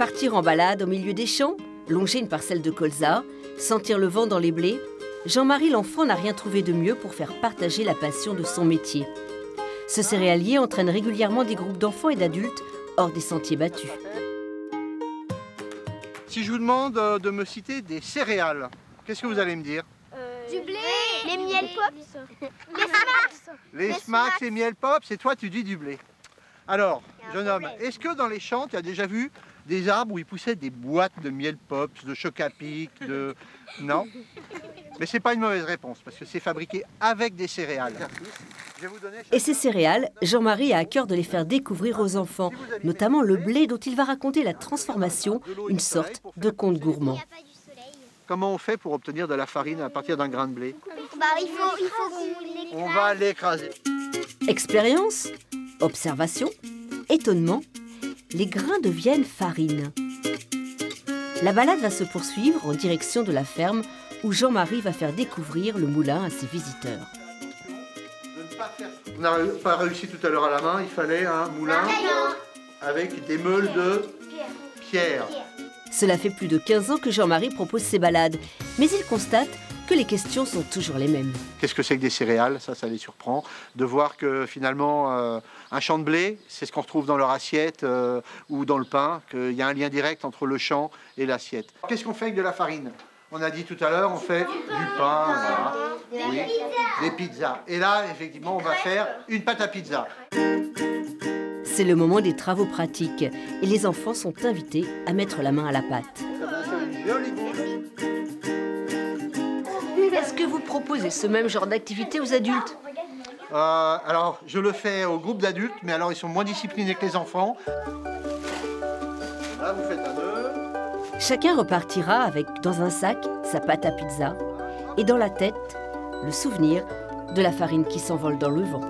Partir en balade au milieu des champs, longer une parcelle de colza, sentir le vent dans les blés, Jean-Marie l'enfant n'a rien trouvé de mieux pour faire partager la passion de son métier. Ce céréalier entraîne régulièrement des groupes d'enfants et d'adultes hors des sentiers battus. Si je vous demande de me citer des céréales, qu'est-ce que vous allez me dire? Du blé, les miel pops, les smacks. Les smacks, les miel pops, et toi tu dis du blé. Alors, jeune homme, est-ce que dans les champs, tu as déjà vu des arbres où il poussait des boîtes de miel pops, de choc à pic, de... Non? Mais c'est pas une mauvaise réponse, parce que c'est fabriqué avec des céréales. Et ces céréales, Jean-Marie a à cœur de les faire découvrir aux enfants, notamment le blé dont il va raconter la transformation, une sorte de conte gourmand. Comment on fait pour obtenir de la farine à partir d'un grain de blé? Il faut On va l'écraser. Expérience, observation, étonnement, les grains deviennent farine. La balade va se poursuivre en direction de la ferme où Jean-Marie va faire découvrir le moulin à ses visiteurs. On n'a pas réussi tout à l'heure à la main, il fallait un moulin avec des meules de pierre. Cela fait plus de 15 ans que Jean-Marie propose ces balades, mais il constate que les questions sont toujours les mêmes. Qu'est-ce que c'est que des céréales? Ça les surprend. De voir que finalement, un champ de blé, c'est ce qu'on retrouve dans leur assiette ou dans le pain, qu'il y a un lien direct entre le champ et l'assiette. Qu'est-ce qu'on fait avec de la farine? On a dit tout à l'heure, on fait du pain, voilà. Oui, des pizzas. Et là, effectivement, on va faire une pâte à pizza. C'est le moment des travaux pratiques et les enfants sont invités à mettre la main à la pâte. Est-ce que vous proposez ce même genre d'activité aux adultes? Alors, je le fais au groupe d'adultes, mais alors ils sont moins disciplinés que les enfants. Là, vous faites un nœud. Chacun repartira avec, dans un sac, sa pâte à pizza et dans la tête, le souvenir de la farine qui s'envole dans le vent.